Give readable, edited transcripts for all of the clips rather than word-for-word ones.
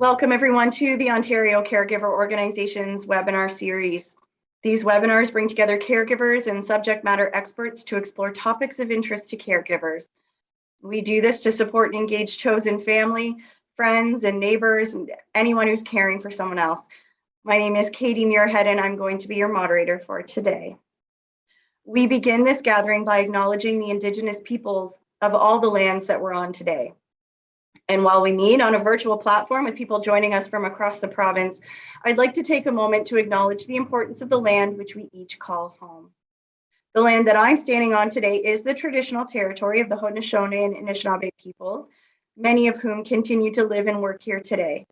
Welcome everyone to the Ontario Caregiver Organization's webinar series. These webinars bring together caregivers and subject matter experts to explore topics of interest to caregivers. We do this to support and engage chosen family, friends, and neighbors, and anyone who's caring for someone else. My name is Katie Muirhead, and I'm going to be your moderator for today. We begin this gathering by acknowledging the Indigenous peoples of all the lands that we're on today. And while we meet on a virtual platform with people joining us from across the province, I'd like to take a moment to acknowledge the importance of the land which we each call home. The land that I'm standing on today is the traditional territory of the Haudenosaunee and Anishinaabe peoples, many of whom continue to live and work here today.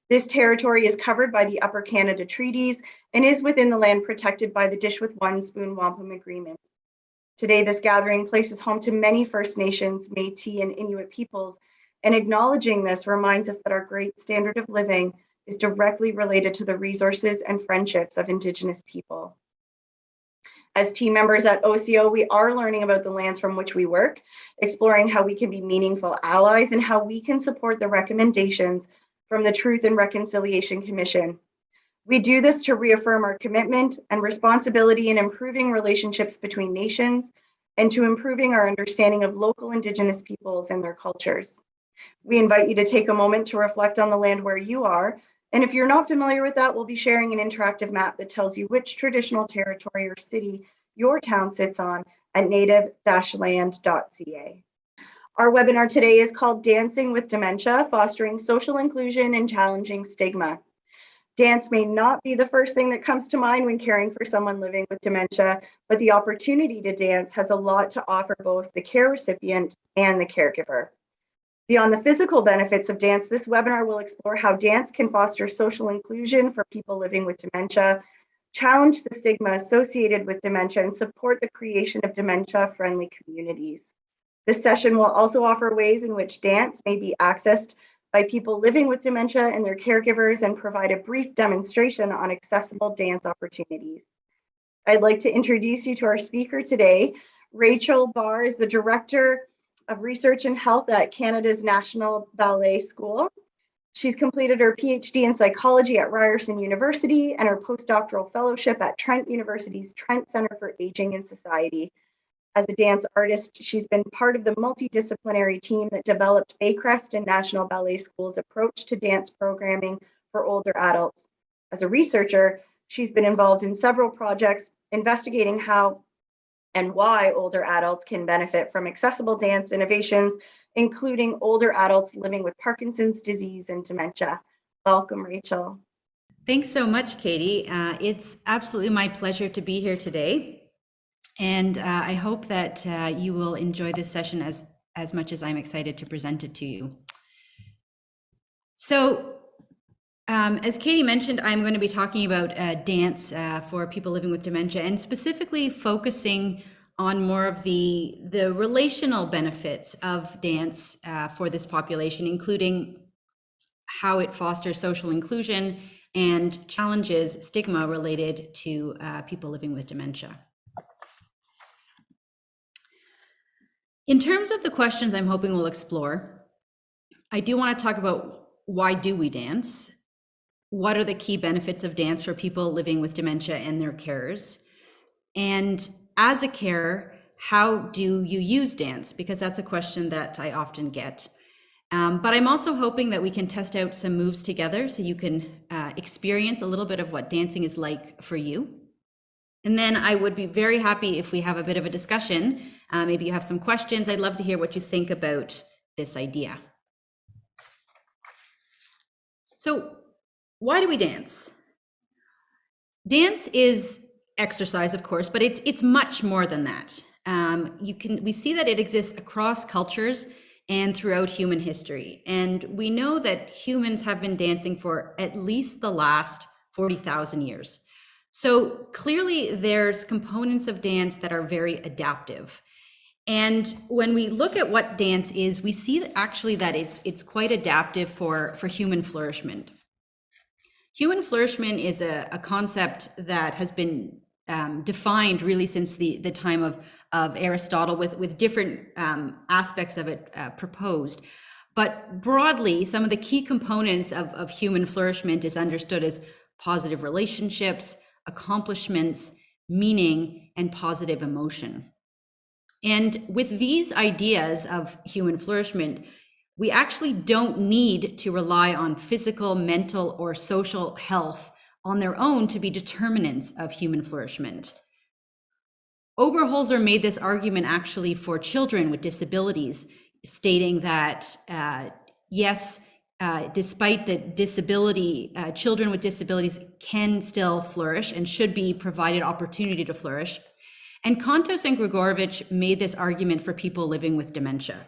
This territory is covered by the Upper Canada Treaties and is within the land protected by the Dish with One Spoon Wampum Agreement. Today, this gathering places home to many First Nations, Métis, and Inuit peoples, and acknowledging this reminds us that our great standard of living is directly related to the resources and friendships of Indigenous people. As team members at OCO, we are learning about the lands from which we work, exploring how we can be meaningful allies and how we can support the recommendations from the Truth and Reconciliation Commission. We do this to reaffirm our commitment and responsibility in improving relationships between nations and to improving our understanding of local Indigenous peoples and their cultures. We invite you to take a moment to reflect on the land where you are. And if you're not familiar with that, we'll be sharing an interactive map that tells you which traditional territory or city your town sits on at native-land.ca. Our webinar today is called Dancing with Dementia, Fostering Social Inclusion and Challenging Stigma. Dance may not be the first thing that comes to mind when caring for someone living with dementia, but the opportunity to dance has a lot to offer both the care recipient and the caregiver. Beyond the physical benefits of dance, this webinar will explore how dance can foster social inclusion for people living with dementia, challenge the stigma associated with dementia, and support the creation of dementia-friendly communities. This session will also offer ways in which dance may be accessed by people living with dementia and their caregivers and provide a brief demonstration on accessible dance opportunities. I'd like to introduce you to our speaker today. Rachel Barr is the Director of Research and Health at Canada's National Ballet School. She's completed her PhD in psychology at Ryerson University and her post-doctoral fellowship at Trent University's Trent Center for Aging and Society. As a dance artist, she's been part of the multidisciplinary team that developed Baycrest and National Ballet School's approach to dance programming for older adults. As a researcher, she's been involved in several projects investigating how and why older adults can benefit from accessible dance innovations, including older adults living with Parkinson's disease and dementia. Welcome, Rachel. Thanks so much, Katie. It's absolutely my pleasure to be here today. And I hope that you will enjoy this session as much as I'm excited to present it to you. So, as Katie mentioned, I'm going to be talking about dance for people living with dementia, and specifically focusing on more of the relational benefits of dance for this population, including how it fosters social inclusion and challenges stigma related to people living with dementia. In terms of the questions I'm hoping we'll explore, I do want to talk about why do we dance? What are the key benefits of dance for people living with dementia and their carers? And as a carer, how do you use dance? Because that's a question that I often get. But I'm also hoping that we can test out some moves together so you can experience a little bit of what dancing is like for you. And then I would be very happy if we have a bit of a discussion. Maybe you have some questions. I'd love to hear what you think about this idea. So, why do we dance? Dance is exercise, of course, but it's much more than that. We see that it exists across cultures and throughout human history. And we know that humans have been dancing for at least the last 40,000 years. So clearly there's components of dance that are very adaptive. And when we look at what dance is, we see that actually that it's quite adaptive for human flourishment. Human flourishment is a concept that has been defined really since the time of Aristotle with different aspects of it proposed. But broadly, some of the key components of human flourishment is understood as positive relationships, accomplishments, meaning, and positive emotion. And with these ideas of human flourishment, we actually don't need to rely on physical, mental, or social health on their own to be determinants of human flourishment. Oberholzer made this argument actually for children with disabilities, stating that yes, despite the disability, children with disabilities can still flourish and should be provided opportunity to flourish. And Kontos and Grigorovich made this argument for people living with dementia.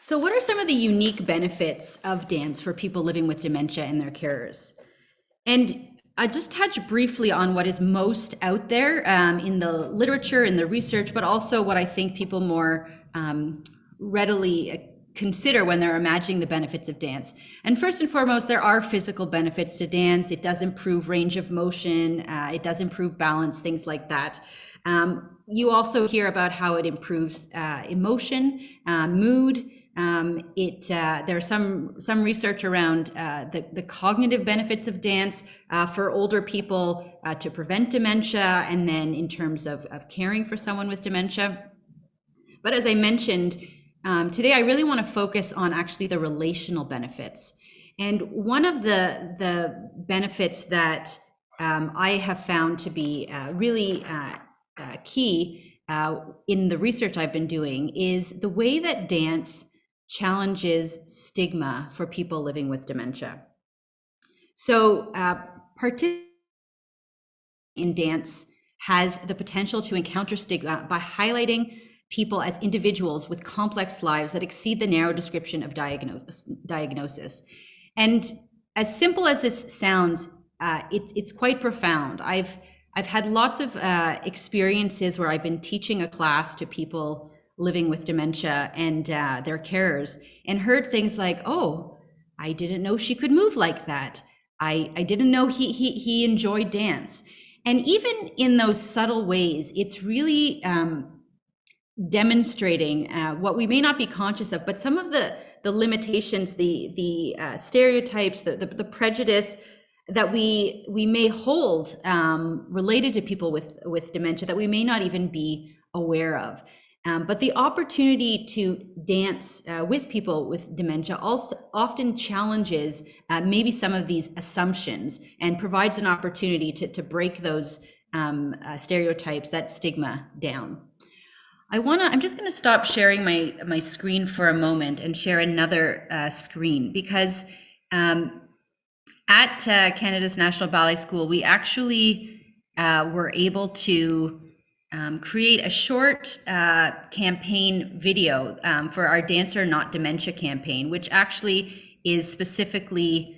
So what are some of the unique benefits of dance for people living with dementia and their carers? And I just touch briefly on what is most out there in the literature, in the research, but also what I think people more readily consider when they're imagining the benefits of dance. And first and foremost, there are physical benefits to dance. It does improve range of motion. It does improve balance, things like that. You also hear about how it improves emotion, mood. There's some research around the cognitive benefits of dance for older people to prevent dementia, and then in terms of caring for someone with dementia. But as I mentioned, today I really want to focus on actually the relational benefits. And one of the benefits that I have found to be really key in the research I've been doing is the way that dance challenges stigma for people living with dementia. So participating in dance has the potential to encounter stigma by highlighting people as individuals with complex lives that exceed the narrow description of diagnosis. And as simple as this sounds, it's quite profound. I've had lots of experiences where I've been teaching a class to people living with dementia and their carers, and heard things like, "Oh, I didn't know she could move like that. I didn't know he enjoyed dance." And even in those subtle ways, it's really demonstrating what we may not be conscious of, but some of the limitations, the stereotypes, the prejudice that we may hold related to people with dementia that we may not even be aware of. But the opportunity to dance with people with dementia also often challenges maybe some of these assumptions and provides an opportunity to break those stereotypes, that stigma down. I'm just going to stop sharing my screen for a moment and share another screen, because at Canada's National Ballet School, we actually were able to create a short campaign video for our Dancer Not Dementia campaign, which actually is specifically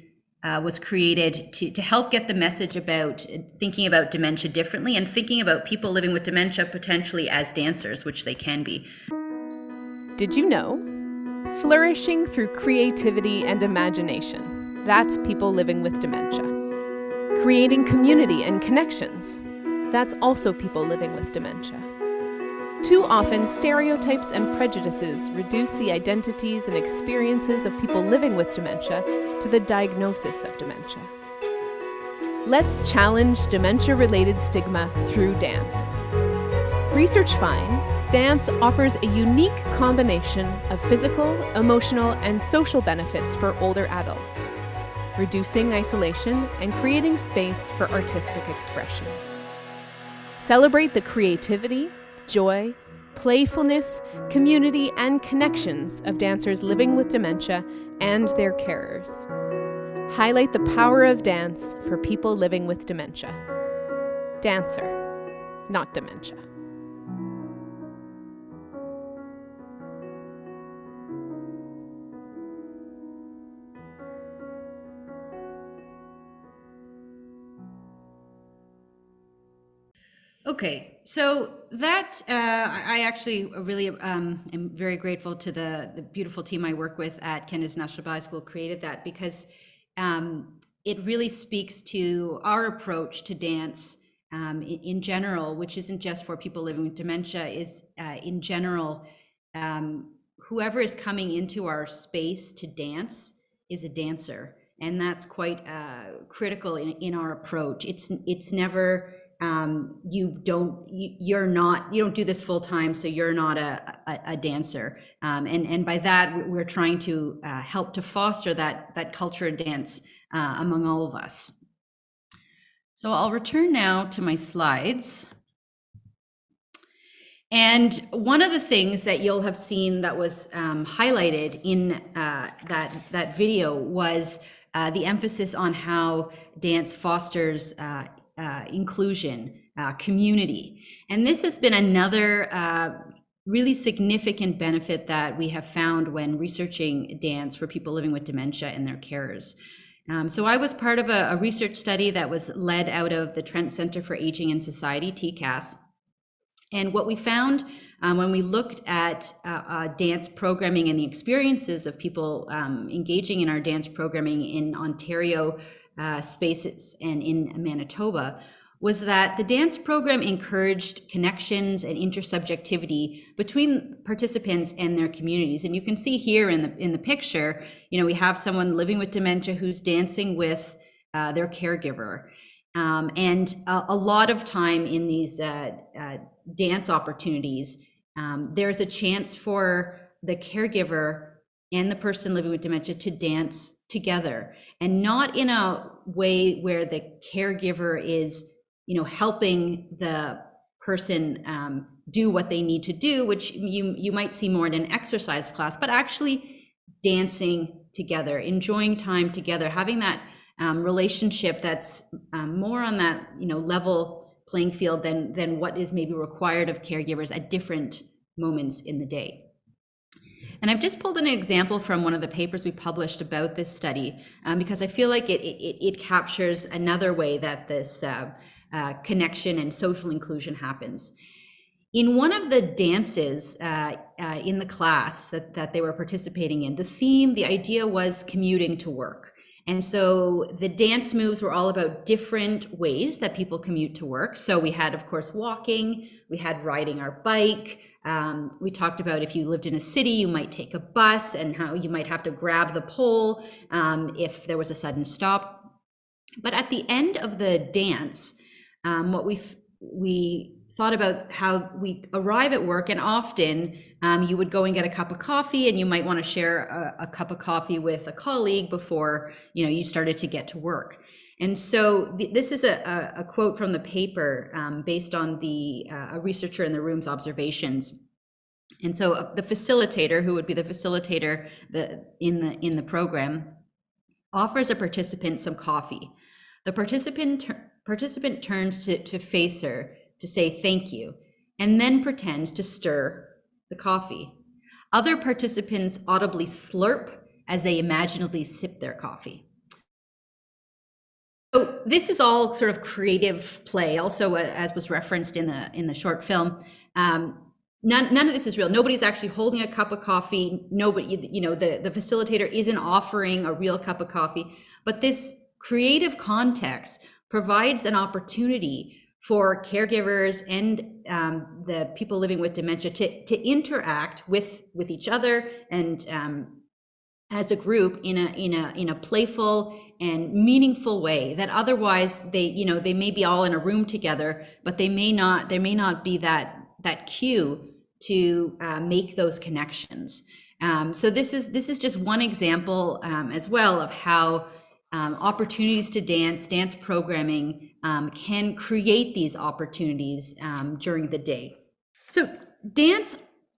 was created to help get the message about thinking about dementia differently and thinking about people living with dementia potentially as dancers, which they can be. Did you know? Flourishing through creativity and imagination. That's people living with dementia. Creating community and connections. That's also people living with dementia. Too often, stereotypes and prejudices reduce the identities and experiences of people living with dementia to the diagnosis of dementia. Let's challenge dementia-related stigma through dance. Research finds dance offers a unique combination of physical, emotional, and social benefits for older adults, reducing isolation and creating space for artistic expression. Celebrate the creativity, joy, playfulness, community, and connections of dancers living with dementia and their carers. Highlight the power of dance for people living with dementia. Dancer, not dementia. Okay, so that I actually really am very grateful to the beautiful team I work with at Canada's National Ballet School created that, because it really speaks to our approach to dance in general, which isn't just for people living with dementia, is in general whoever is coming into our space to dance is a dancer, and that's quite critical in our approach. It's never you don't do this full time, so you're not a dancer, and by that we're trying to help to foster that culture of dance among all of us. So I'll return now to my slides. And one of the things that you'll have seen that was highlighted in that video was the emphasis on how dance fosters inclusion, community. And this has been another really significant benefit that we have found when researching dance for people living with dementia and their carers. So I was part of a research study that was led out of the Trent Center for Aging and Society, TCAS. And what we found when we looked at dance programming and the experiences of people engaging in our dance programming in Ontario spaces and in Manitoba was that the dance program encouraged connections and intersubjectivity between participants and their communities. And you can see here in the picture, we have someone living with dementia who's dancing with their caregiver. And a lot of time in these dance opportunities, there's a chance for the caregiver and the person living with dementia to dance together, and not in a way where the caregiver is, helping the person do what they need to do, which you might see more in an exercise class, but actually dancing together, enjoying time together, having that relationship that's more on that level playing field than what is maybe required of caregivers at different moments in the day. And I've just pulled an example from one of the papers we published about this study because I feel like it captures another way that this connection and social inclusion happens. In one of the dances in the class that they were participating in, the idea was commuting to work. And so the dance moves were all about different ways that people commute to work. So we had, of course, walking, we had riding our bike. We talked about if you lived in a city, you might take a bus and how you might have to grab the pole if there was a sudden stop. But at the end of the dance, what we thought about how we arrive at work, and often you would go and get a cup of coffee, and you might want to share a cup of coffee with a colleague before you started to get to work. And so this is a quote from the paper based on a researcher in the room's observations. And so the facilitator, who would be the facilitator in the program, offers a participant some coffee. The participant turns to face her to say thank you, and then pretends to stir the coffee. Other participants audibly slurp as they imaginatively sip their coffee. So this is all sort of creative play. Also, as was referenced in the short film, none of this is real. Nobody's actually holding a cup of coffee. Nobody, the facilitator isn't offering a real cup of coffee. But this creative context provides an opportunity for caregivers and the people living with dementia to interact with each other and as a group in a playful and meaningful way that otherwise they may be all in a room together, but there may not be that cue to make those connections. So this is just one example as well of how opportunities to dance programming can create these opportunities during the day. So dance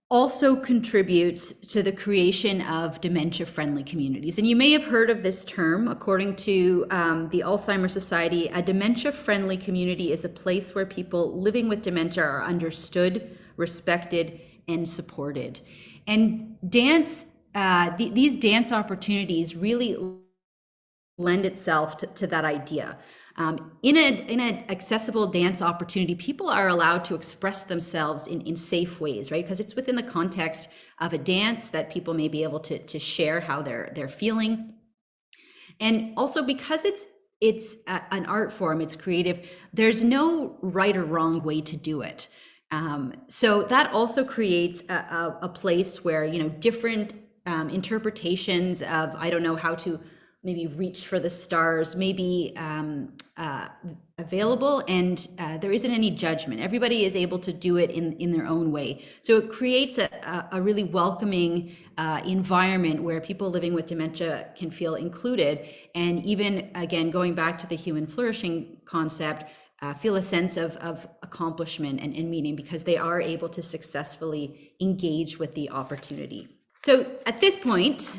also contributes to the creation of dementia-friendly communities. And you may have heard of this term. According to the Alzheimer's Society, a dementia-friendly community is a place where people living with dementia are understood, respected, and supported. And dance, these dance opportunities really lend itself to that idea. In an accessible dance opportunity, people are allowed to express themselves in safe ways, right? Because it's within the context of a dance that people may be able to share how they're feeling. And also because it's an art form, it's creative, there's no right or wrong way to do it. So that also creates a place where, different interpretations of, I don't know, how to maybe reach for the stars, maybe available, and there isn't any judgment. Everybody is able to do it in their own way. So it creates a really welcoming environment where people living with dementia can feel included, and even, again, going back to the human flourishing concept, feel a sense of accomplishment and meaning, because they are able to successfully engage with the opportunity. So at this point,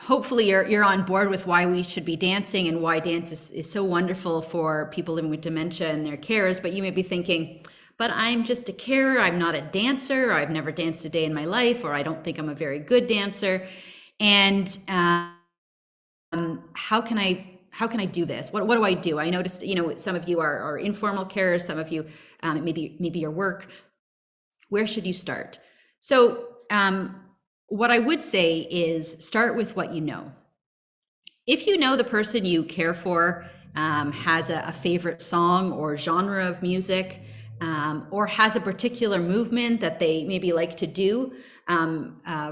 hopefully you're on board with why we should be dancing and why dance is so wonderful for people living with dementia and their carers. But you may be thinking, but I'm just a carer, I'm not a dancer, or I've never danced a day in my life, or I don't think I'm a very good dancer. And how can I do this? What do I do? I noticed, some of you are informal carers, some of you, maybe your work. Where should you start? So what I would say is start with what you know. If you know the person you care for has a favorite song or genre of music, or has a particular movement that they maybe like to do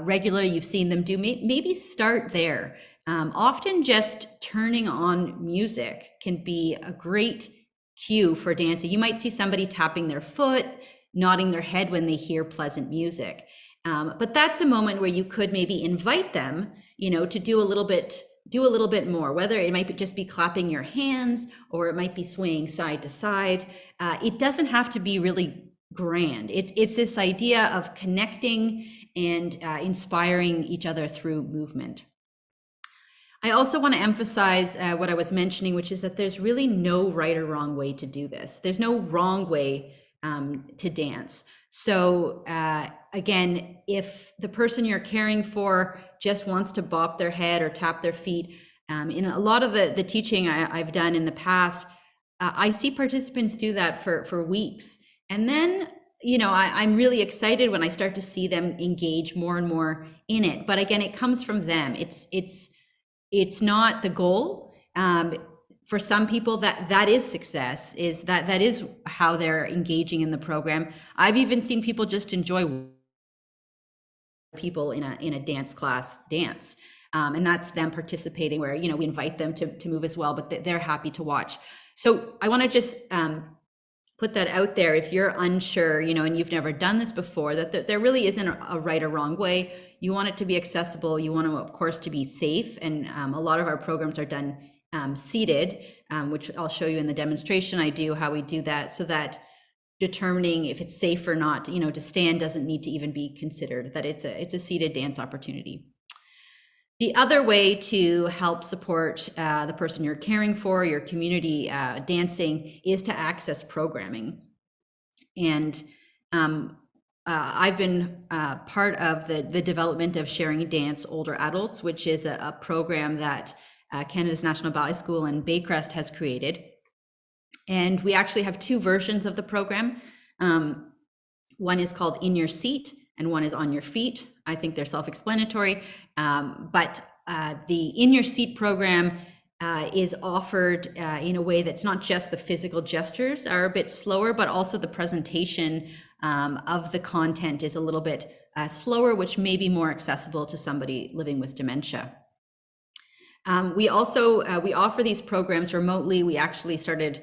regularly, you've seen them do, maybe start there. Often just turning on music can be a great cue for dancing. You might see somebody tapping their foot, nodding their head when they hear pleasant music. But that's a moment where you could maybe invite them, to do a little bit more, whether it might just be clapping your hands or it might be swaying side to side. It doesn't have to be really grand. It's this idea of connecting and inspiring each other through movement. I also want to emphasize what I was mentioning, which is that there's really no right or wrong way to do this. There's no wrong way to dance. So again, if the person you're caring for just wants to bop their head or tap their feet, in a lot of the teaching I've done in the past, I see participants do that for weeks. And then, I'm really excited when I start to see them engage more and more in it. But again, it comes from them. It's not the goal. For some people, that is success, is that is how they're engaging in the program. I've even seen people just enjoy people in a dance class dance. And that's them participating where, we invite them to move as well, but they're happy to watch. So I want to just put that out there. If you're unsure, and you've never done this before, that there really isn't a right or wrong way. You want it to be accessible. You want to, of course, to be safe. And a lot of our programs are done seated, which I'll show you in the demonstration I do, how we do that, so that determining if it's safe or not, to stand doesn't need to even be considered, that it's a seated dance opportunity. The other way to help support the person you're caring for, your community dancing, is to access programming. And I've been part of the development of Sharing Dance Older Adults, which is a program that Canada's National Ballet School and Baycrest has created. And we actually have two versions of the program. One is called In Your Seat and one is On Your Feet. I think they're self-explanatory. But the In Your Seat program is offered in a way that's not just the physical gestures are a bit slower, but also the presentation of the content is a little bit slower, which may be more accessible to somebody living with dementia. We offer these programs remotely. We actually started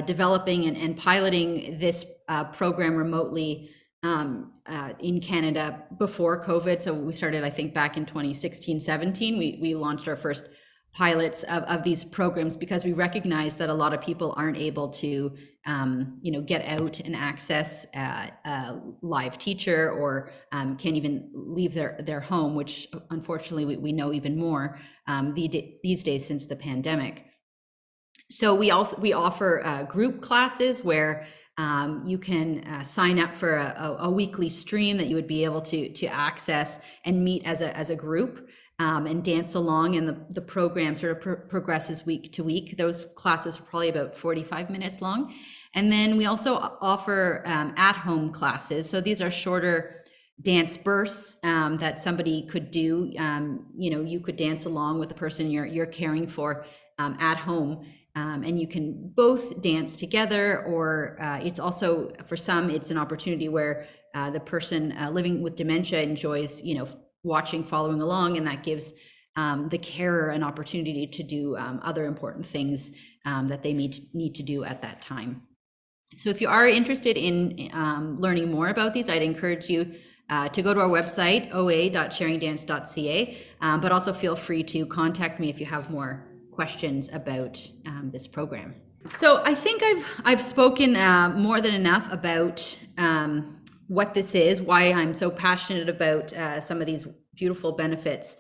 developing and piloting this program remotely in Canada before COVID. So we started, I think, back in 2016-17. We launched our first pilots of these programs because we recognize that a lot of people aren't able to get out and access a live teacher, or can't even leave their home, which unfortunately we know even more these days since the pandemic. So we offer group classes where you can sign up for a weekly stream that you would be able to access and meet as a group. And dance along, and the program sort of progresses week to week. Those classes are probably about 45 minutes long. And then we also offer at-home classes. So these are shorter dance bursts that somebody could do. You could dance along with the person you're caring for at home. And you can both dance together, or it's also, for some, it's an opportunity where the person living with dementia enjoys, watching, following along, and that gives the carer an opportunity to do other important things that they need to do at that time. So if you are interested in learning more about these, I'd encourage you to go to our website, oa.sharingdance.ca, but also feel free to contact me if you have more questions about this program. So I think I've spoken more than enough about what this is, why I'm so passionate about some of these beautiful benefits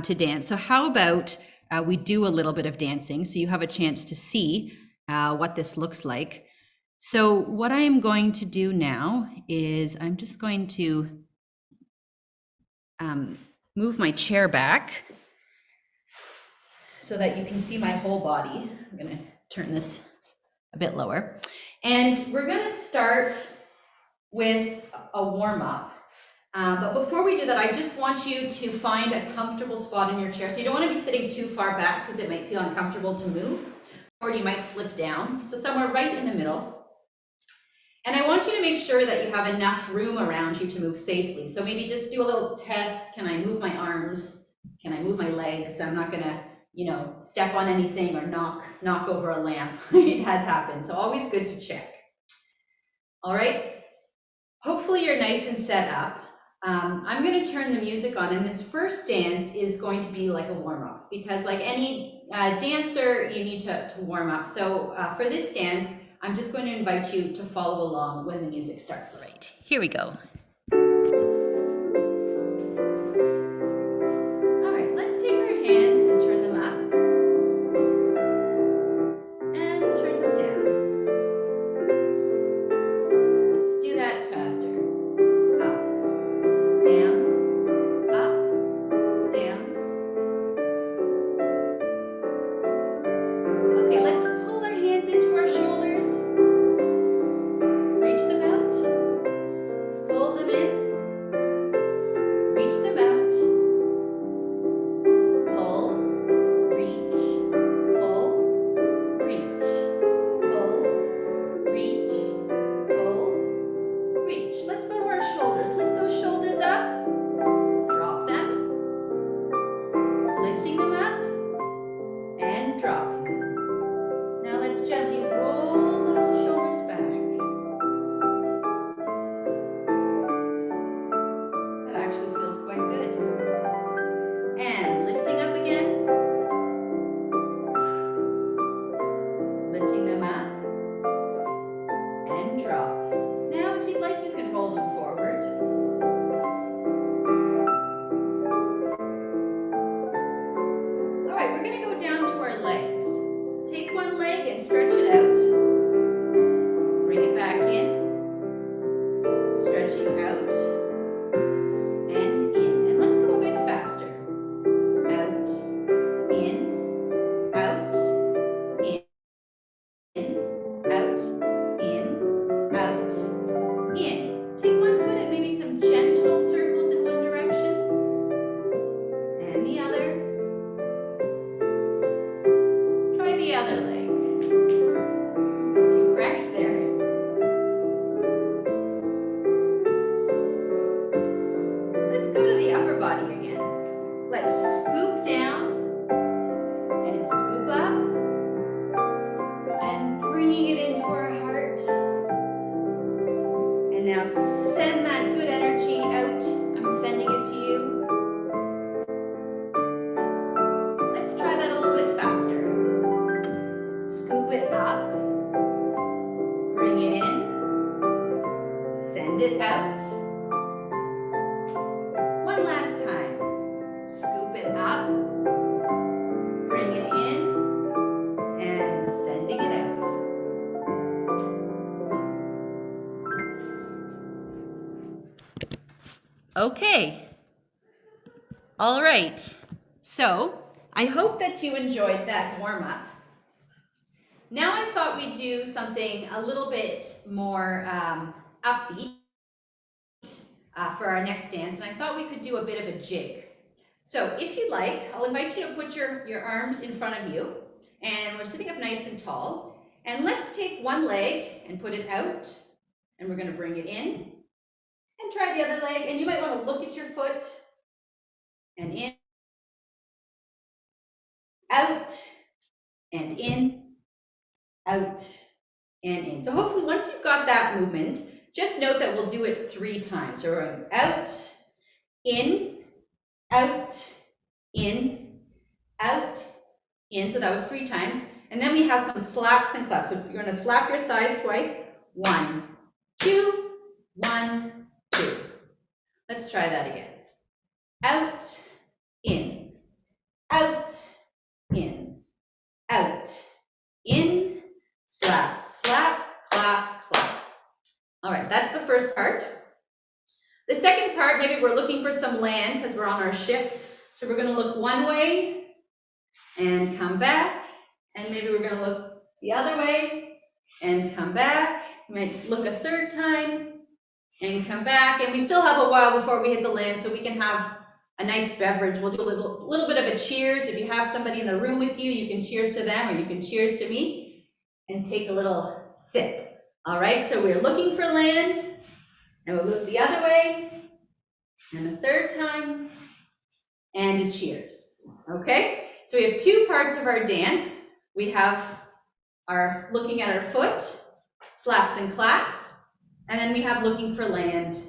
to dance. So how about we do a little bit of dancing so you have a chance to see what this looks like. So what I am going to do now is I'm just going to move my chair back so that you can see my whole body. I'm going to turn this a bit lower. And we're going to start with a warm-up. But before we do that, I just want you to find a comfortable spot in your chair. So you don't want to be sitting too far back because it might feel uncomfortable to move, or you might slip down. So somewhere right in the middle. And I want you to make sure that you have enough room around you to move safely. So maybe just do a little test. Can I move my arms? Can I move my legs? I'm not gonna, step on anything or knock over a lamp. It has happened. So always good to check. All right. Hopefully you're nice and set up. I'm gonna turn the music on, and this first dance is going to be like a warm-up, because like any dancer, you need to warm up. So for this dance, I'm just going to invite you to follow along when the music starts. Right, here we go. All right, let's take our hands and turn them up. And turn them down. Let's do that faster. Up, down, up, down. Okay, let's pull our hands into our shoulders. Reach them out. Pull them in. Reach them out. Pull, reach, pull, reach, pull, reach, pull, reach. Let's go to our shoulders. Lift those shoulders up. Drop them. Lifting them up and dropping them. Now let's gently roll those shoulders back. That actually feels quite good. And lifting up again. Lifting them up and drop. Now if you'd like, you can roll them forward. All right, we're going to go down to our legs. Take one leg and stretch it out. Bring it back in. Stretching out and in. And let's go a bit faster. Out, in, out, in, out, in, out, in. Take one foot and maybe some gentle circles in one direction. And the other. Try the other leg. A few cracks there. Let's go to the upper body again. Let's scoop down and scoop up and bringing it into our heart. And now send that good energy out. I'm sending it to you. Let's try that a little bit faster. Scoop it up, bring it in, send it out. One last time. Scoop it up, bring it in, and sending it out. Okay. All right. So I hope that you enjoyed that warm-up. Now I thought we'd do something a little bit more upbeat for our next dance, and I thought we could do a bit of a jig. So if you'd like, I'll invite you to put your arms in front of you, and we're sitting up nice and tall. And let's take one leg and put it out, and we're going to bring it in and try the other leg. And you might want to look at your foot and in, out and in, out and in. So hopefully once you've got that movement, just note that we'll do it 3 times. So we're going out, in, out, in, out, in. So that was 3 times. And then we have some slaps and claps. So you're going to slap your thighs twice. 1, 2, 1, 2. Let's try that again. Out, in, out, in, out, in, slap, slap, clap, clap. All right, that's the first part. The second part, maybe we're looking for some land because we're on our ship. So we're going to look one way and come back. And maybe we're going to look the other way and come back. We might look a third time and come back. And we still have a while before we hit the land, so we can have a nice beverage. We'll do a little bit of a cheers. If you have somebody in the room with you, you can cheers to them or you can cheers to me and take a little sip. All right, so we're looking for land and we'll look the other way and a third time and a cheers. Okay, so we have 2 parts of our dance. We have our looking at our foot, slaps and claps, and then we have looking for land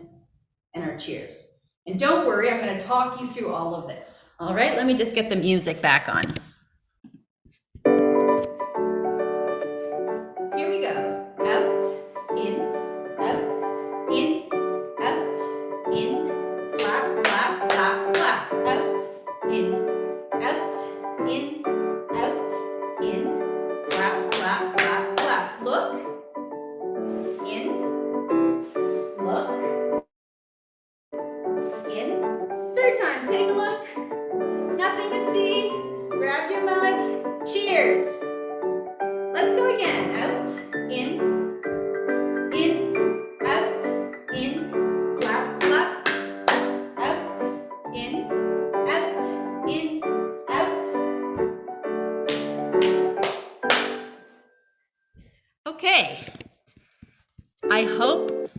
and our cheers. And don't worry, I'm going to talk you through all of this. All right, let me just get the music back on. Here we go. Out, in, out, in, out, in, slap, slap, clap, clap. Out, in, out, in, out, in, slap, slap, clap, clap. Look, in, look, in. Third time, take a look. Nothing to see. Grab your mug. Cheers. Let's go again. Out, in, out, in, slap, slap. Out, in, out. Okay. I hope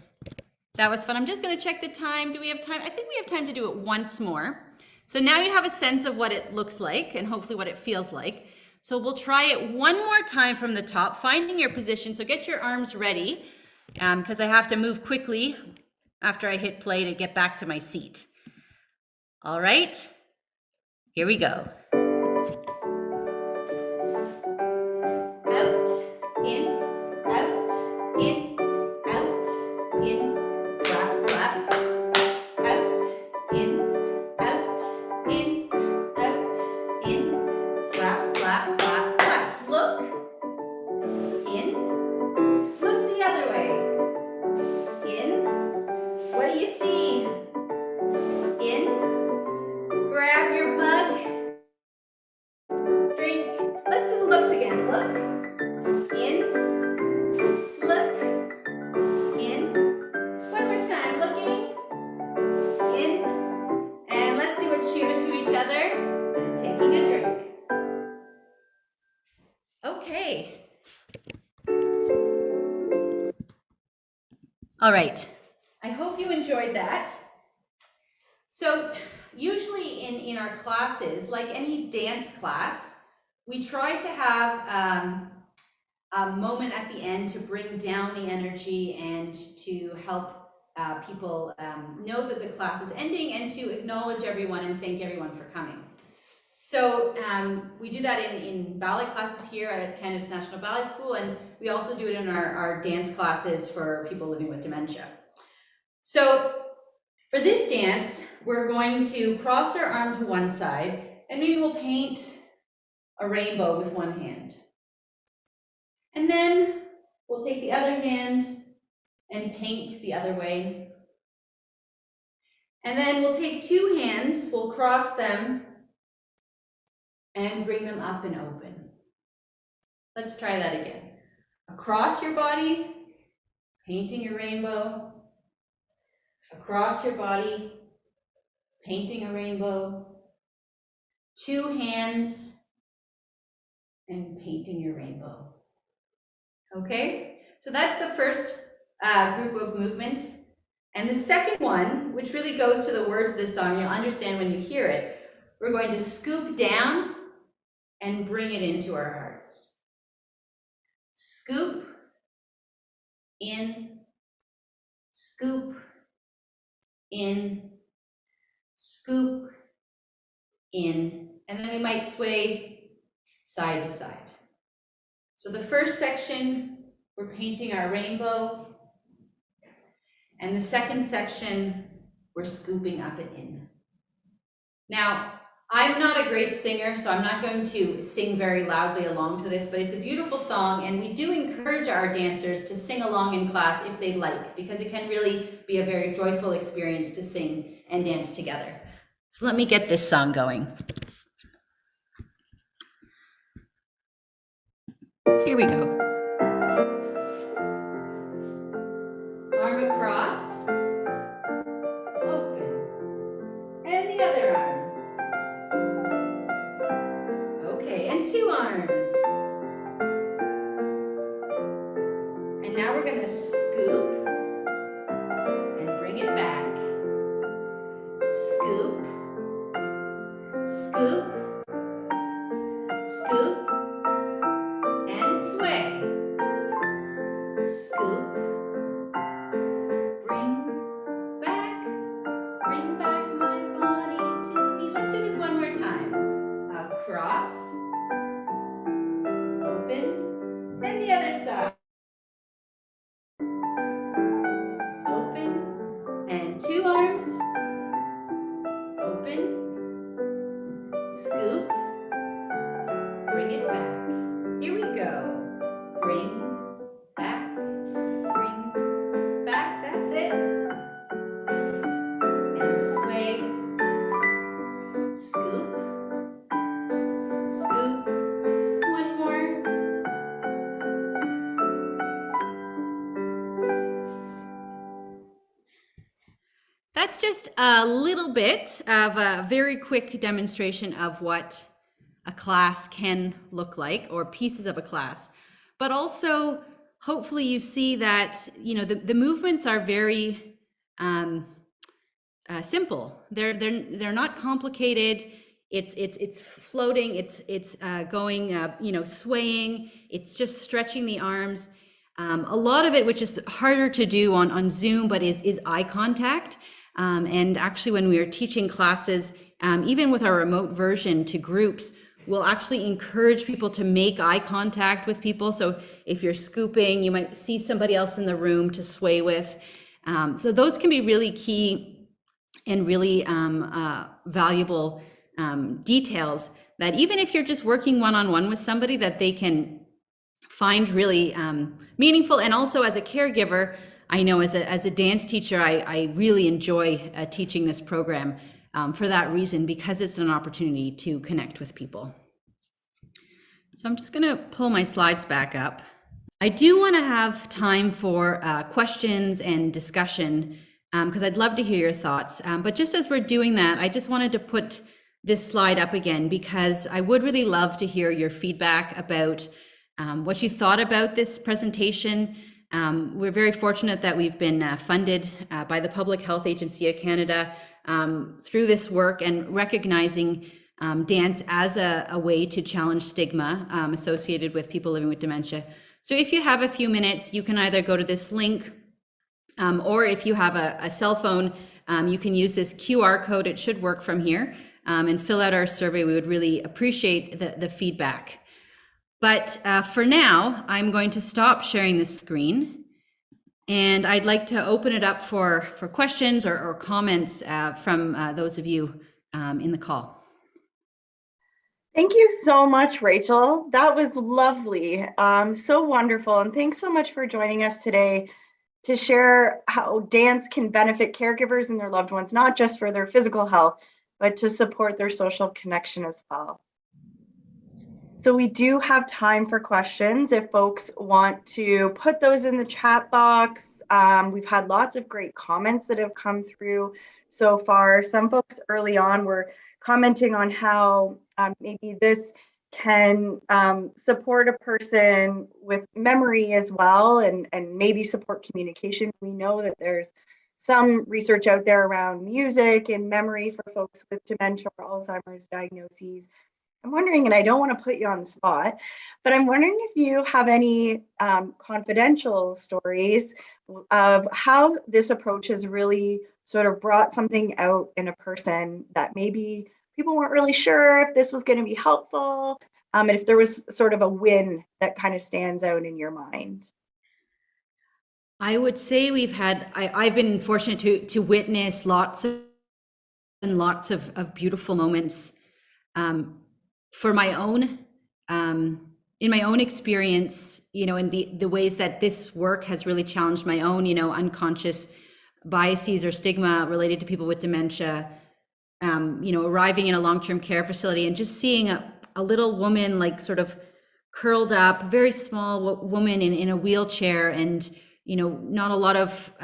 that was fun. I'm just going to check the time. Do we have time? I think we have time to do it once more. So now you have a sense of what it looks like and hopefully what it feels like. So we'll try it one more time from the top, finding your position. So get your arms ready because I have to move quickly after I hit play to get back to my seat. All right, here we go. Out, in, out, in, out, in, slap, slap. Out, in, out, in, out, in, slap, slap, clap, clap. Look, in, look the other way. In, what do you see? In, grab your mug, drink. Let's do the looks again. Look, in, look, in. One more time, looking, in, and let's do a cheers to each other and taking a drink. Okay. All right. I hope you enjoyed that. So usually in our classes, like any dance class, we try to have a moment at the end to bring down the energy and to help people know that the class is ending and to acknowledge everyone and thank everyone for coming. So we do that in ballet classes here at Canada's National Ballet School, and we also do it in our dance classes for people living with dementia. So for this dance, we're going to cross our arm to one side, and maybe we'll paint a rainbow with one hand. And then we'll take the other hand and paint the other way. And then we'll take 2 hands, we'll cross them and bring them up and open. Let's try that again. Across your body, painting a rainbow. Across your body, painting a rainbow. 2 hands, and painting your rainbow. Okay, so that's the first group of movements. And the second one, which really goes to the words of this song, you'll understand when you hear it, we're going to scoop down and bring it into our hearts. Scoop in, scoop in, scoop in, and then we might sway side to side. So the first section, we're painting our rainbow, and the second section, we're scooping up and in. Now, I'm not a great singer, so I'm not going to sing very loudly along to this, but it's a beautiful song, and we do encourage our dancers to sing along in class if they'd like, because it can really be a very joyful experience to sing and dance together. So let me get this song going. Here we go. Arm across, open, and the other arm. Okay, and two arms. And now we're going to scoop and bring it back. Scoop, scoop, scoop, and sway. Scoop, bring back my body to me. Let's do this one more time. Across, open, and the other side. Open, and two arms. Open, scoop, bring it back. Here we go. Bring back, that's it. And sway, scoop, scoop, one more. That's just a little bit of a very quick demonstration of what a class can look like, or pieces of a class. But also, hopefully you see that, you know, the movements are very simple. They're not complicated. It's floating. It's going, you know, swaying. It's just stretching the arms. A lot of it, which is harder to do on Zoom, but is eye contact. And actually, when we are teaching classes, even with our remote version to groups, we'll actually encourage people to make eye contact with people. So if you're scooping, you might see somebody else in the room to sway with. So those can be really key and really valuable details that even if you're just working one-on-one with somebody, that they can find really meaningful. And also as a caregiver, I know as a dance teacher, I really enjoy teaching this program for that reason, because it's an opportunity to connect with people. So I'm just going to pull my slides back up. I do want to have time for questions and discussion, because I'd love to hear your thoughts. But just as we're doing that, I just wanted to put this slide up again, because I would really love to hear your feedback about what you thought about this presentation. We're very fortunate that we've been funded by the Public Health Agency of Canada through this work, and recognizing dance as a way to challenge stigma associated with people living with dementia. So if you have a few minutes, you can either go to this link, or if you have a cell phone, you can use this QR code. It should work from here, and fill out our survey. We would really appreciate the feedback. But for now, I'm going to stop sharing the screen, and I'd like to open it up for questions or comments from those of you in the call. Thank you so much, Rachel. That was lovely. So wonderful. And thanks so much for joining us today to share how dance can benefit caregivers and their loved ones, not just for their physical health, but to support their social connection as well. So we do have time for questions if folks want to put those in the chat box. We've had lots of great comments that have come through so far. Some folks early on were commenting on how maybe this can support a person with memory as well, and maybe support communication. We know that there's some research out there around music and memory for folks with dementia or Alzheimer's diagnoses. I'm wondering, and I don't want to put you on the spot, but I'm wondering if you have any confidential stories of how this approach has really sort of brought something out in a person that maybe people weren't really sure if this was going to be helpful, and if there was sort of a win that kind of stands out in your mind. I would say I've been fortunate to witness lots of beautiful moments for my own, in my own experience, in the ways that this work has really challenged my own, unconscious biases or stigma related to people with dementia, arriving in a long-term care facility and just seeing a little woman, like sort of curled up, very small woman in a wheelchair, and, not a lot of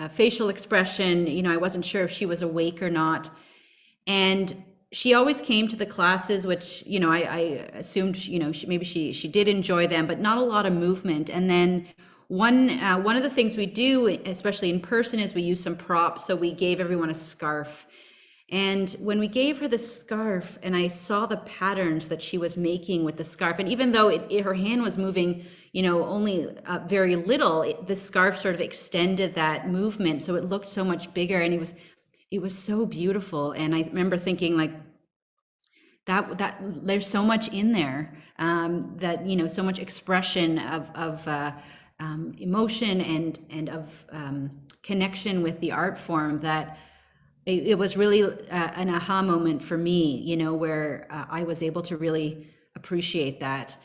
facial expression. I wasn't sure if she was awake or not. And she always came to the classes, which, I assumed, she did enjoy them, but not a lot of movement. And then one of the things we do, especially in person, is we use some props. So we gave everyone a scarf. And when we gave her the scarf, and I saw the patterns that she was making with the scarf, and even though her hand was moving, only very little, the scarf sort of extended that movement. So it looked so much bigger, and it was so beautiful. And I remember thinking, like, that there's so much in there, that, so much expression of emotion and of connection with the art form, that it was really an aha moment for me, where I was able to really appreciate that.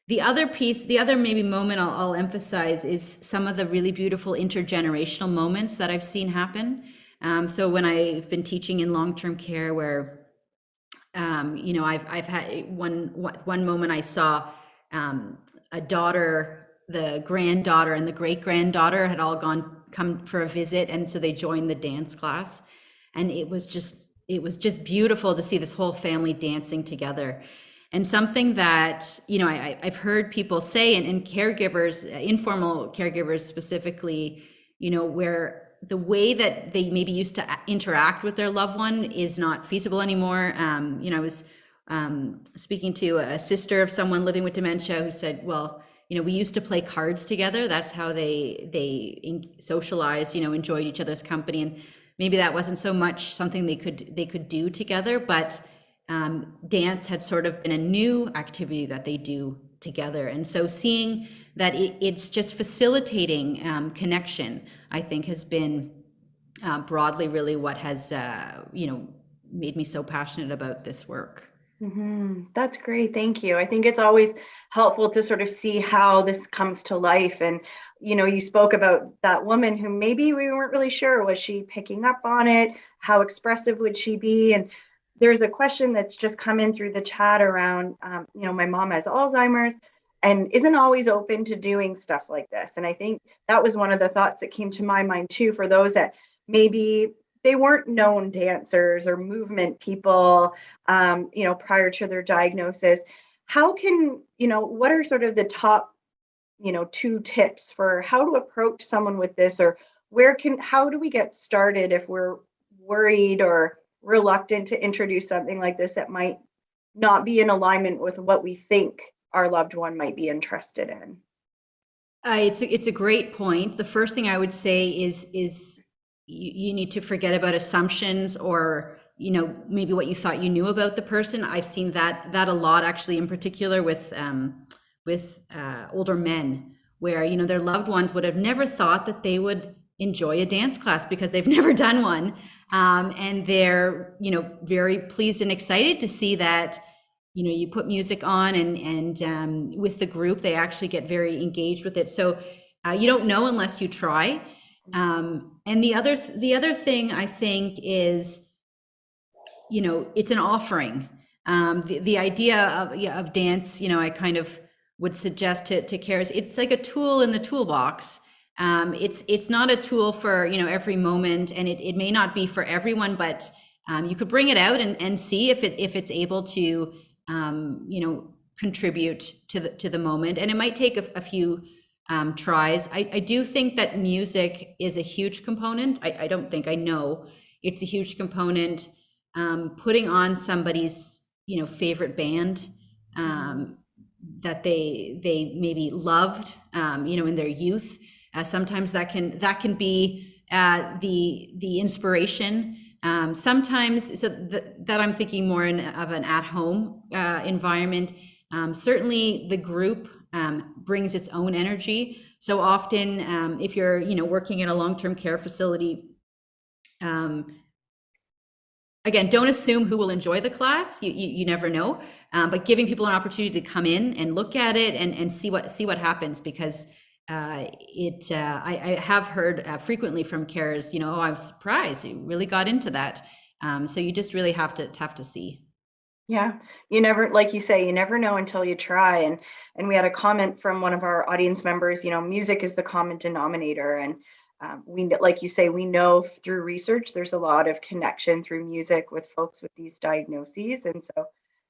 The other maybe moment I'll emphasize is some of the really beautiful intergenerational moments that I've seen happen. So when I've been teaching in long-term care, where, I've had one moment I saw a daughter, the granddaughter and the great-granddaughter had all come for a visit, and so they joined the dance class. And it was just beautiful to see this whole family dancing together. And something that, I've heard people say, and caregivers, informal caregivers specifically, where the way that they maybe used to interact with their loved one is not feasible anymore. I was speaking to a sister of someone living with dementia who said, well, we used to play cards together. That's how they socialized, enjoyed each other's company. And maybe that wasn't so much something they could do together, but dance had sort of been a new activity that they do together. And so seeing that it's just facilitating connection, I think, has been broadly really what has made me so passionate about this work. Mm-hmm. That's great. Thank you. I think it's always helpful to sort of see how this comes to life. And, you spoke about that woman who maybe we weren't really sure, was she picking up on it? How expressive would she be? And there's a question that's just come in through the chat around, my mom has Alzheimer's and isn't always open to doing stuff like this. And I think that was one of the thoughts that came to my mind too, for those that maybe they weren't known dancers or movement people, prior to their diagnosis. How can, what are sort of the top, 2 tips for how to approach someone with this, or how do we get started if we're worried or reluctant to introduce something like this that might not be in alignment with what we think our loved one might be interested in? It's a great point. The first thing I would say is you need to forget about assumptions, or maybe what you thought you knew about the person. I've seen that a lot, actually, in particular with older men, where their loved ones would have never thought that they would enjoy a dance class because they've never done one, and they're very pleased and excited to see that you put music on, and with the group they actually get very engaged with it. So you don't know unless you try. And the other thing I think is, it's an offering. The idea of dance, I kind of would suggest to carers, it's like a tool in the toolbox. It's not a tool for every moment, and it may not be for everyone, but you could bring it out and see if it's able to contribute to the moment. And it might take a few tries. I do think that music is a huge component. I know it's a huge component. Putting on somebody's, favorite band that they maybe loved, in their youth. Sometimes that can be the inspiration. Sometimes, so that I'm thinking more of an at-home environment. Certainly the group brings its own energy. So often, if you're, working in a long-term care facility, again, don't assume who will enjoy the class. You never know, but giving people an opportunity to come in and look at it and see what happens, because I have heard frequently from carers, oh, I'm surprised you really got into that. So you just really have to see. Yeah, you never, like you say, you never know until you try. And we had a comment from one of our audience members, music is the common denominator. And we, like you say, we know through research, there's a lot of connection through music with folks with these diagnoses. And so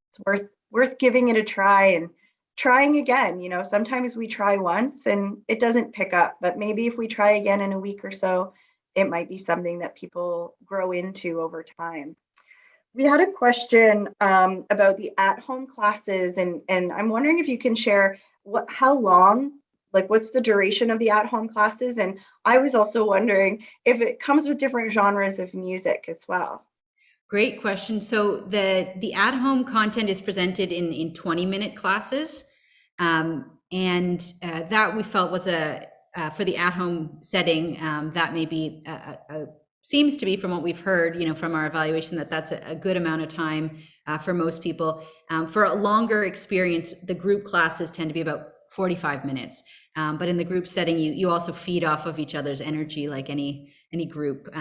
it's worth giving it a try and trying again. Sometimes we try once and it doesn't pick up, but maybe if we try again in a week or so, it might be something that people grow into over time. We had a question about the at-home classes, and I'm wondering if you can share how long, what's the duration of the at-home classes? And I was also wondering if it comes with different genres of music as well. Great question. So the at-home content is presented in 20-minute classes, and that we felt was for the at-home setting, that may be seems to be, from what we've heard, from our evaluation, that's a good amount of time for most people. For a longer experience, the group classes tend to be about 45 minutes. But in the group setting, you also feed off of each other's energy, like any group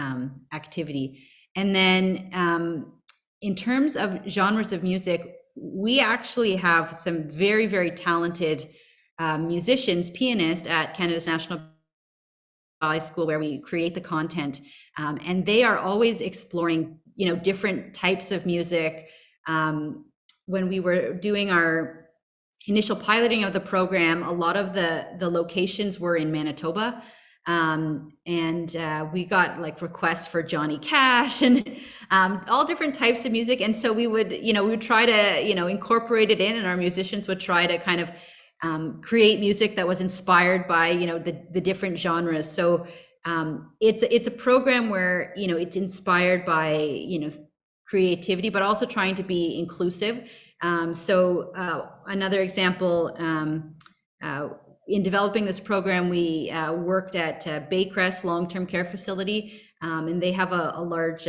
activity. And then in terms of genres of music, we actually have some very, very talented musicians, pianists at Canada's National Ballet School, where we create the content. And they are always exploring, different types of music. When we were doing our initial piloting of the program, a lot of the locations were in Manitoba. And we got requests for Johnny Cash and all different types of music. And so we would try to, incorporate it in, and our musicians would try to kind of create music that was inspired by, the different genres. So it's a program where, it's inspired by, creativity, but also trying to be inclusive. So another example, in developing this program, we worked at Baycrest long-term care facility, and they have a large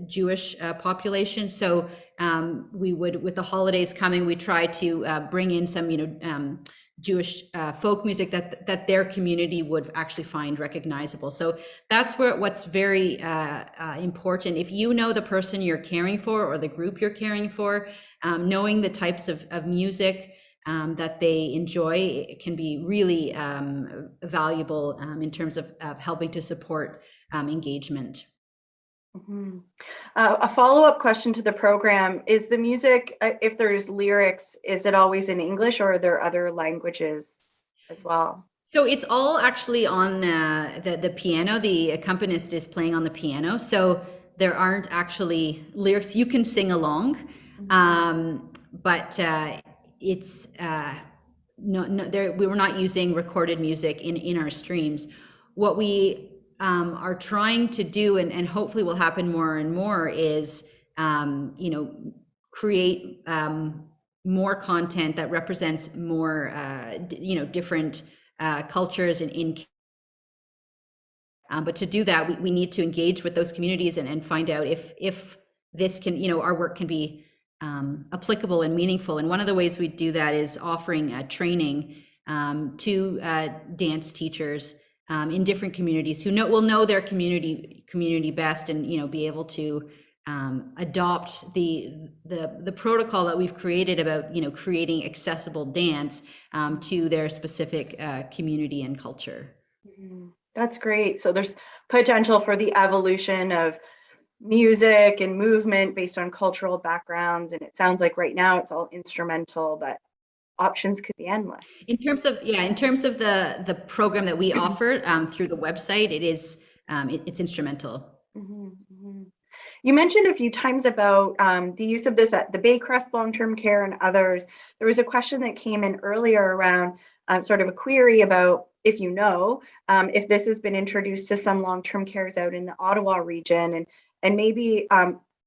Jewish population. So we would, with the holidays coming, we try to bring in some, Jewish folk music that their community would actually find recognizable. So that's what's very important. If you know the person you're caring for or the group you're caring for, knowing the types of music that they enjoy, it can be really valuable in terms of helping to support engagement. Mm-hmm. A follow-up question to the program is: the music, if there's lyrics, is it always in English, or are there other languages as well? So it's all actually on the piano. The accompanist is playing on the piano, so there aren't actually lyrics. You can sing along, but it's we were not using recorded music in our streams. What we are trying to do, and hopefully will happen more and more, is create more content that represents more different cultures but to do that, we need to engage with those communities and find out if this can, our work can be applicable and meaningful. And one of the ways we do that is offering training to dance teachers in different communities who will know their community best, and be able to adopt the protocol that we've created about creating accessible dance to their specific community and culture. That's great. So there's potential for the evolution of music and movement based on cultural backgrounds. And it sounds like right now it's all instrumental, but options could be endless. In terms of the program that we offer through the website, it's instrumental. Mhm, mhm. You mentioned a few times about the use of this at the Baycrest long-term care and others. There was a question that came in earlier around sort of a query about if this has been introduced to some long-term cares out in the Ottawa region, and maybe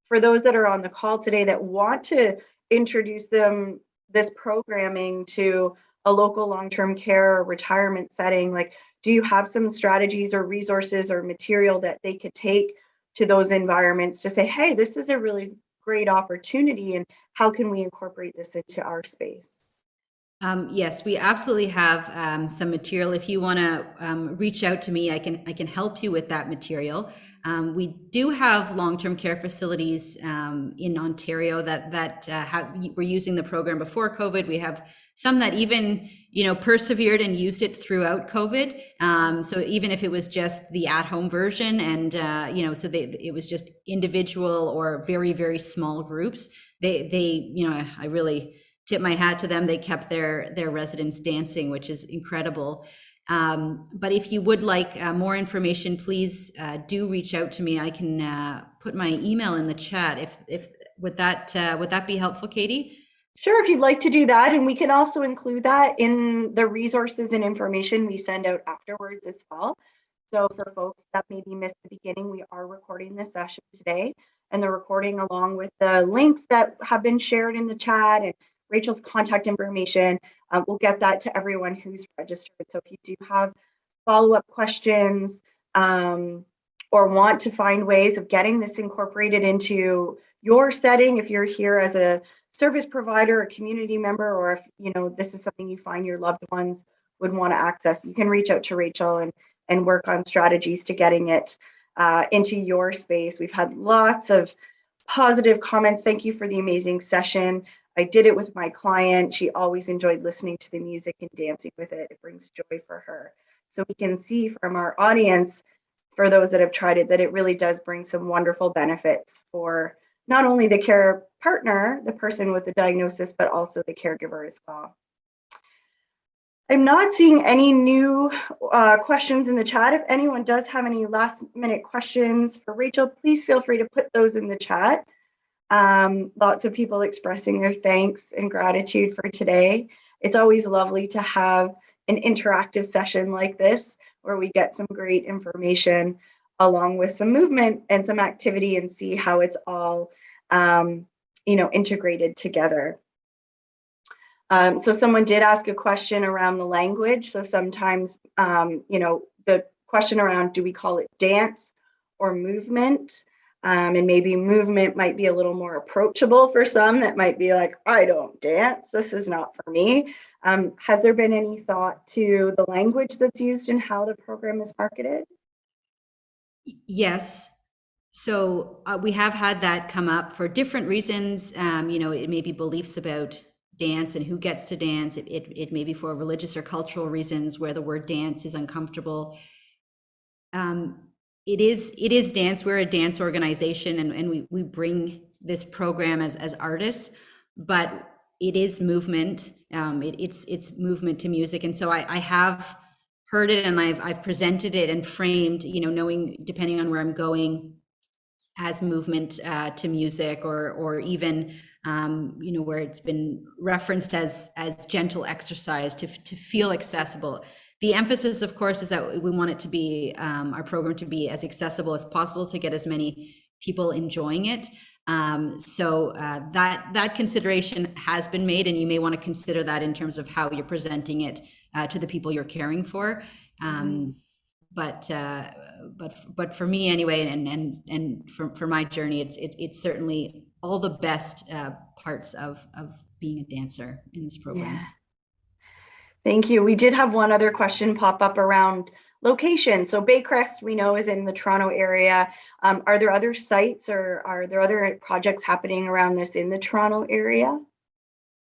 for those that are on the call today that want to introduce this programming to a local long-term care or retirement setting, like, do you have some strategies or resources or material that they could take to those environments to say, hey, this is a really great opportunity, and how can we incorporate this into our space? Yes, we absolutely have some material. If you want to reach out to me, I can help you with that material. We do have long-term care facilities in Ontario that were using the program before COVID. We have some that even persevered and used it throughout COVID. So even if it was just the at-home version, and it was just individual or very, very small groups, I really tip my hat to them. They kept their residents dancing, which is incredible. But if you would like more information, please do reach out to me. I can put my email in the chat. If would that be helpful, Katie? Sure, if you'd like to do that, and we can also include that in the resources and information we send out afterwards as well. So for folks that maybe missed the beginning, we are recording this session today, and the recording, along with the links that have been shared in the chat and Rachel's contact information, we'll get that to everyone who's registered. So if you do have follow-up questions or want to find ways of getting this incorporated into your setting, if you're here as a service provider, a community member, or if this is something you find your loved ones would want to access, you can reach out to Rachel and work on strategies to getting it into your space. We've had lots of positive comments. Thank you for the amazing session. I did it with my client. She always enjoyed listening to the music and dancing with it. It brings joy for her. So we can see from our audience, for those that have tried it, that it really does bring some wonderful benefits for not only the care partner, the person with the diagnosis, but also the caregiver as well. I'm not seeing any new questions in the chat. If anyone does have any last minute questions for Rachel, please feel free to put those in the chat. Lots of people expressing their thanks and gratitude for today. It's always lovely to have an interactive session like this where we get some great information along with some movement and some activity and see how it's all integrated together. So someone did ask a question around the language. So sometimes the question around, do we call it dance or movement? And maybe movement might be a little more approachable for some that might be like, I don't dance, this is not for me. Has there been any thought to the language that's used and how the program is marketed? Yes. So we have had that come up for different reasons. It may be beliefs about dance and who gets to dance. It may be for religious or cultural reasons where the word dance is uncomfortable. It is dance. We're a dance organization, and we bring this program as artists, but it is movement. It's movement to music. And so I have heard it, and I've presented it and framed, knowing, depending on where I'm going, as movement to music, or even where it's been referenced as gentle exercise to feel accessible. The emphasis, of course, is that we want it to be our program to be as accessible as possible to get as many people enjoying it. So that consideration has been made, and you may want to consider that in terms of how you're presenting it to the people you're caring for. But for me anyway, and for my journey, it's certainly all the best parts of being a dancer in this program. Yeah. Thank you. We did have one other question pop up around location. So Baycrest, we know, is in the Toronto area. Are there other sites, or are there other projects happening around this in the Toronto area?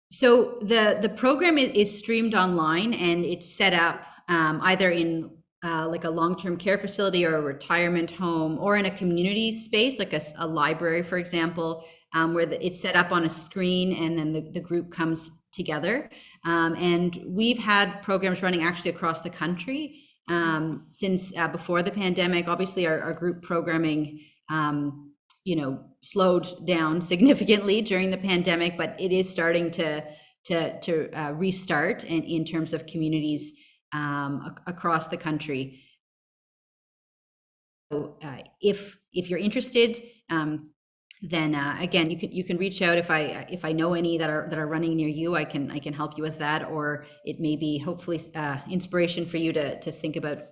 So the program is streamed online, and it's set up either in like a long-term care facility or a retirement home, or in a community space, like a library, for example, where it's set up on a screen and then the group comes together. And we've had programs running actually across the country since before the pandemic. Obviously, our group programming, slowed down significantly during the pandemic, but it is starting to restart in terms of communities across the country. So if you're interested, then again, you can reach out. If I know any that are running near you, I can help you with that, or it may be hopefully inspiration for you to think about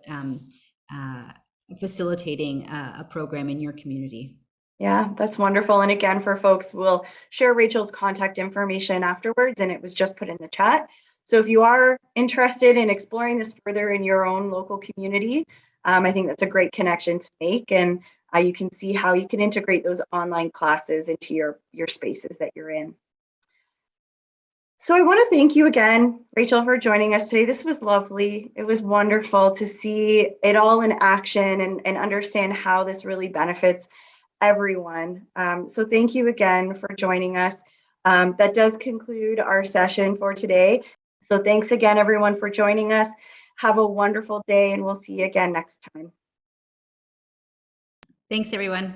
facilitating a program in your community. Yeah, that's wonderful. And again, for folks, we'll share Rachel's contact information afterwards, and it was just put in the chat. So if you are interested in exploring this further in your own local community, I think that's a great connection to make. And you can see how you can integrate those online classes into your spaces that you're in. So I want to thank you again, Rachel, for joining us today. This was lovely. It was wonderful to see it all in action and understand how this really benefits everyone. So thank you again for joining us. That does conclude our session for today. So thanks again, everyone, for joining us. Have a wonderful day, and we'll see you again next time. Thanks, everyone.